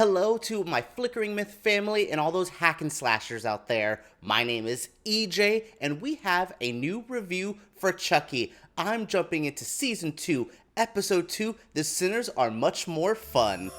Hello to my Flickering Myth family and all those hack and slashers out there. My name is EJ, and we have a new review for Chucky. I'm jumping into Season 2, Episode 2, The Sinners Are Much More Fun.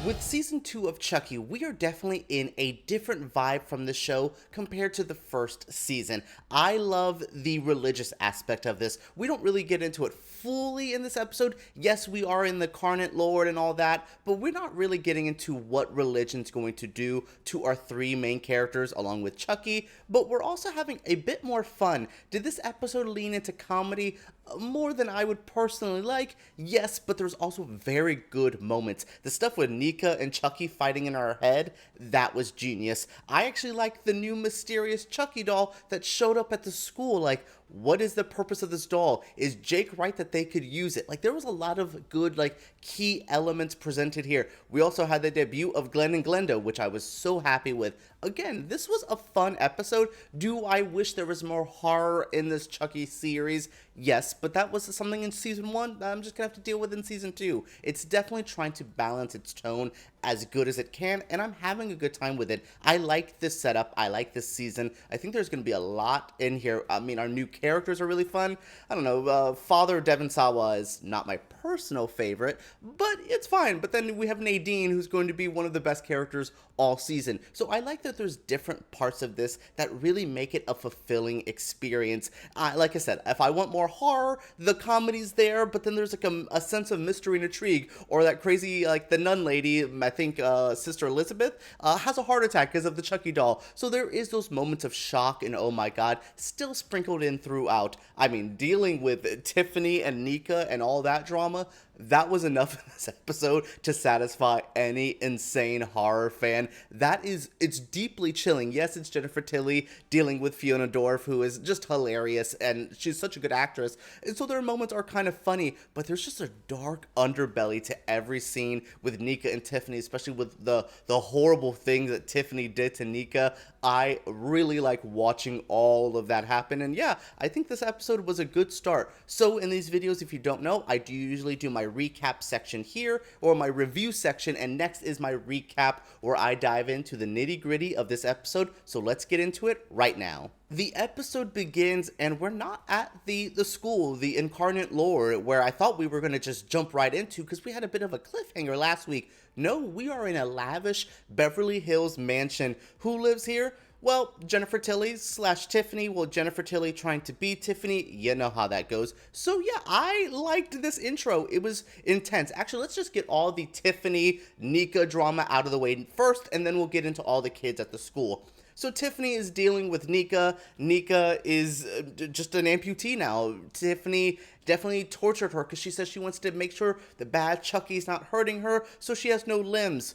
With Season 2 of Chucky, we are definitely in a different vibe from the show compared to the first season. I love the religious aspect of this. We don't really get into it fully in this episode. Yes, we are in the Incarnate Lord and all that, but we're not really getting into what religion's going to do to our three main characters along with Chucky, but we're also having a bit more fun. Did this episode lean into comedy? More than I would personally like, yes, but there's also very good moments. The stuff with Nika and Chucky fighting in our head, that was genius. I actually liked the new mysterious Chucky doll that showed up at the school. Like, what is the purpose of this doll? Is Jake right that they could use it? Like, there was a lot of good, key elements presented here. We also had the debut of Glenn and Glenda, which I was so happy with. Again, this was a fun episode. Do I wish there was more horror in this Chucky series? Yes, but that was something in Season 1 that I'm just going to have to deal with in Season 2. It's definitely trying to balance its tone as good as it can, and I'm having a good time with it. I like this setup. I like this season. I think there's going to be a lot in here. I mean, our new characters are really fun. I don't know, Father Devon is not my personal favorite, but it's fine. But then we have Nadine, who's going to be one of the best characters all season. So I like that there's different parts of this that really make it a fulfilling experience. Like I said, if I want more horror, the comedy's there, but then there's a sense of mystery and intrigue. Or that crazy, the nun lady, I think Sister Elizabeth, has a heart attack because of the Chucky doll. So there is those moments of shock and oh my god, still sprinkled in throughout. I mean, dealing with Tiffany and Nika and all that drama, that was enough in this episode to satisfy any insane horror fan. It's deeply chilling. Yes, it's Jennifer Tilly dealing with Fiona Dorff, who is just hilarious, and she's such a good actress. And so their moments are kind of funny, but there's just a dark underbelly to every scene with Nika and Tiffany, especially with the horrible things that Tiffany did to Nika. I really like watching all of that happen, and yeah, I think this episode was a good start. So in these videos, if you don't know, I do usually do my recap section here, or my review section, and next is my recap, where I dive into the nitty-gritty of this episode, so let's get into it right now. The episode begins, and we're not at the school, the Incarnate Lord, where I thought we were going to just jump right into, because we had a bit of a cliffhanger last week. No, we are in a lavish Beverly Hills mansion. Who lives here? Well, Jennifer Tilly / Tiffany. Well, Jennifer Tilly trying to be Tiffany. You know how that goes. So yeah, I liked this intro. It was intense. Actually, let's just get all the Tiffany, Nika drama out of the way first, and then we'll get into all the kids at the school. So Tiffany is dealing with Nika. Nika is just an amputee now. Tiffany definitely tortured her because she says she wants to make sure the bad Chucky's not hurting her, so she has no limbs.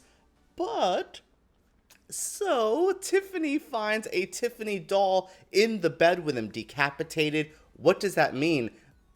So Tiffany finds a Tiffany doll in the bed with him, decapitated. What does that mean?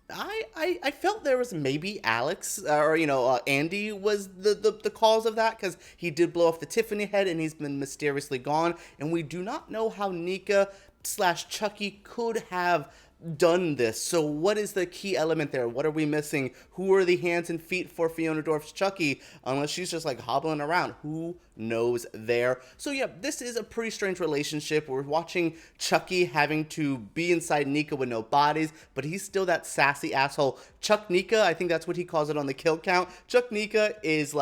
I felt there was maybe Alex or Andy was the cause of that, because he did blow off the Tiffany head and he's been mysteriously gone, and we do not know how Nika / Chucky could have done this. So what is the key element there? What are we missing? Who are the hands and feet for Fiona Dorff's Chucky? Unless she's just hobbling around. Who knows there? So yeah, this is a pretty strange relationship. We're watching Chucky having to be inside Nika with no bodies, but he's still that sassy asshole. Chuck Nika, I think that's what he calls it on the kill count. Chuck Nika is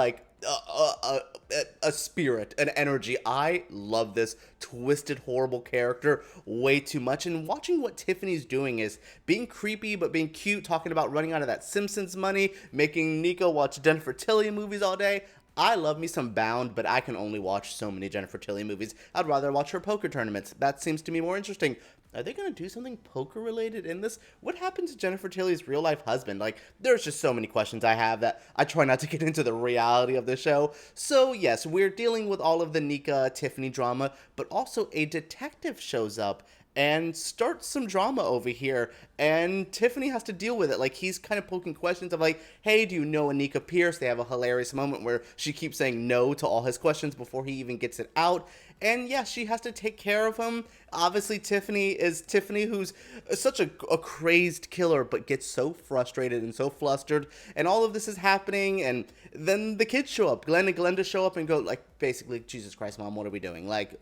a spirit, an energy. I love this twisted, horrible character way too much. And watching what Tiffany's doing is being creepy, but being cute, talking about running out of that Simpsons money, making Nico watch Jennifer Tilly movies all day. I love me some Bound, but I can only watch so many Jennifer Tilly movies. I'd rather watch her poker tournaments. That seems to me more interesting. Are they going to do something poker-related in this? What happened to Jennifer Tilly's real-life husband? There's just so many questions I have that I try not to get into the reality of the show. So, yes, we're dealing with all of the Nika-Tiffany drama, but also a detective shows up and starts some drama over here, and Tiffany has to deal with it. He's kind of poking questions of hey, do you know Anika Pierce? They have a hilarious moment where she keeps saying no to all his questions before he even gets it out, and yeah, she has to take care of him. obviously Tiffany, who's such a crazed killer, but gets so frustrated and so flustered, and all of this is happening, and then the kids show up. Glenn and Glenda show up and go, like, basically, Jesus Christ, Mom, what are we doing? Like,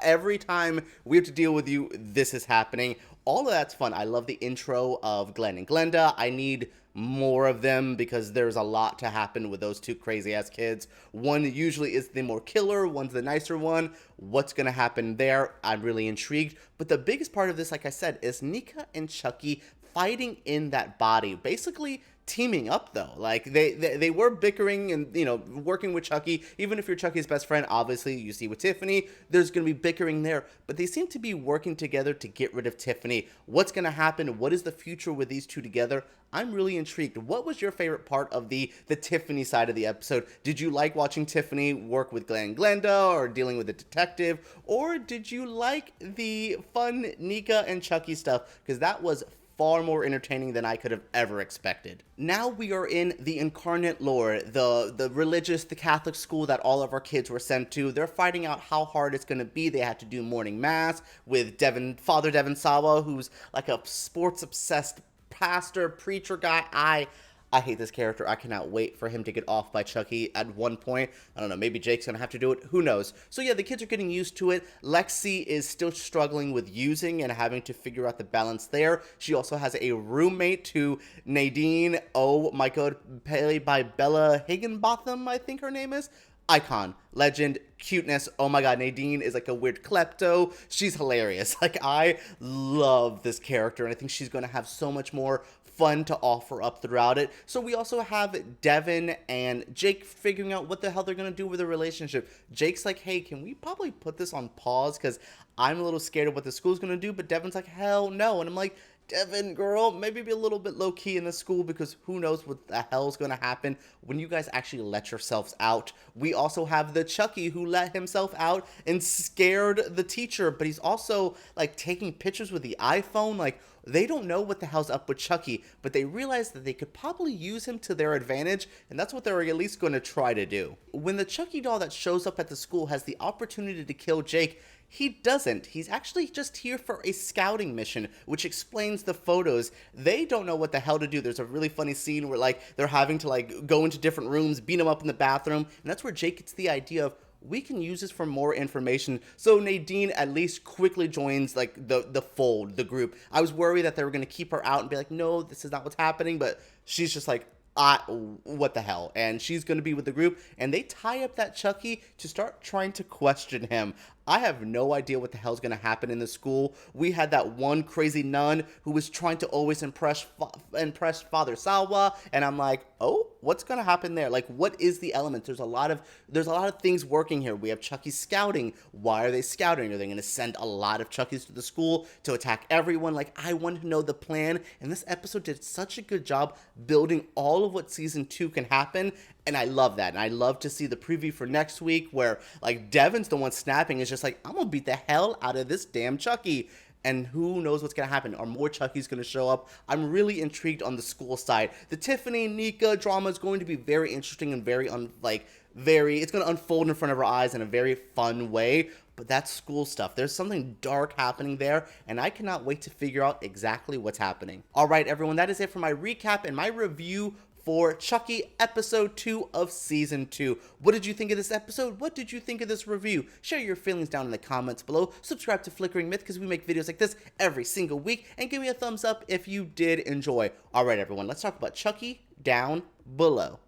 every time we have to deal with you, this is happening. All of that's fun. I love the intro of Glenn and Glenda. I need more of them because there's a lot to happen with those two crazy ass kids. One usually is the more killer, one's the nicer one. What's gonna happen there? I'm really intrigued. But the biggest part of this, like I said, is Nika and Chucky fighting in that body. Basically teaming up, though. Like, they were bickering and, you know, working with Chucky. Even if you're Chucky's best friend, obviously, you see with Tiffany, there's going to be bickering there. But they seem to be working together to get rid of Tiffany. What's going to happen? What is the future with these two together? I'm really intrigued. What was your favorite part of the Tiffany side of the episode? Did you like watching Tiffany work with Glenn and Glenda or dealing with the detective? Or did you like the fun Nika and Chucky stuff? Because that was far more entertaining than I could have ever expected. Now we are in the Incarnate Lord, the religious, the Catholic school that all of our kids were sent to. They're fighting out how hard it's going to be. They had to do morning mass with Father Devon Sawa, who's like a sports-obsessed pastor, preacher guy. I hate this character. I cannot wait for him to get off by Chucky at one point. I don't know, maybe Jake's gonna have to do it. Who knows? So yeah, the kids are getting used to it. Lexy is still struggling with using and having to figure out the balance there. She also has a roommate to Nadine. Oh my god, played by Bella Higginbotham, I think her name is. Icon, legend, cuteness. Oh my god, Nadine is like a weird klepto. She's hilarious. Like, I love this character, and I think she's going to have so much more fun to offer up throughout it. So we also have Devon and Jake figuring out what the hell they're going to do with their relationship. Jake's like, hey, can we probably put this on pause because I'm a little scared of what the school's going to do, but Devon's like, hell no. And I'm like, Devon, girl, maybe be a little bit low-key in the school because who knows what the hell's going to happen when you guys actually let yourselves out. We also have the Chucky who let himself out and scared the teacher, but he's also, like, taking pictures with the iPhone. Like, they don't know what the hell's up with Chucky, but they realize that they could probably use him to their advantage, and that's what they're at least going to try to do. When the Chucky doll that shows up at the school has the opportunity to kill Jake, he doesn't. He's actually just here for a scouting mission, which explains the photos. They don't know what the hell to do. There's a really funny scene where, like, they're having to, like, go into different rooms, beat him up in the bathroom, and that's where Jake gets the idea of, we can use this for more information. So Nadine at least quickly joins, like, the fold, the group. I was worried that they were going to keep her out and be like, no, this is not what's happening, but she's just like, what the hell? And she's going to be with the group, and they tie up that Chucky to start trying to question him. I have no idea what the hell's going to happen in the school. We had that one crazy nun who was trying to always impress Father Sawa, and I'm like, oh, what's going to happen there? Like, what is the element? There's a lot of things working here. We have Chucky scouting. Why are they scouting? Are they going to send a lot of Chuckies to the school to attack everyone? Like, I want to know the plan, and this episode did such a good job building all of what season 2 can happen. And I love that. And I love to see the preview for next week where, like, Devon's the one snapping. It's just like, I'm going to beat the hell out of this damn Chucky. And who knows what's going to happen? Are more Chuckies going to show up? I'm really intrigued on the school side. The Tiffany and Nika drama is going to be very interesting and very, it's going to unfold in front of our eyes in a very fun way. But that's school stuff. There's something dark happening there, and I cannot wait to figure out exactly what's happening. All right, everyone, that is it for my recap and my review for Chucky episode 2 of season 2. What did you think of this episode? What did you think of this review? Share your feelings down in the comments below. Subscribe to Flickering Myth because we make videos like this every single week, and give me a thumbs up if you did enjoy. All right, everyone, let's talk about Chucky down below.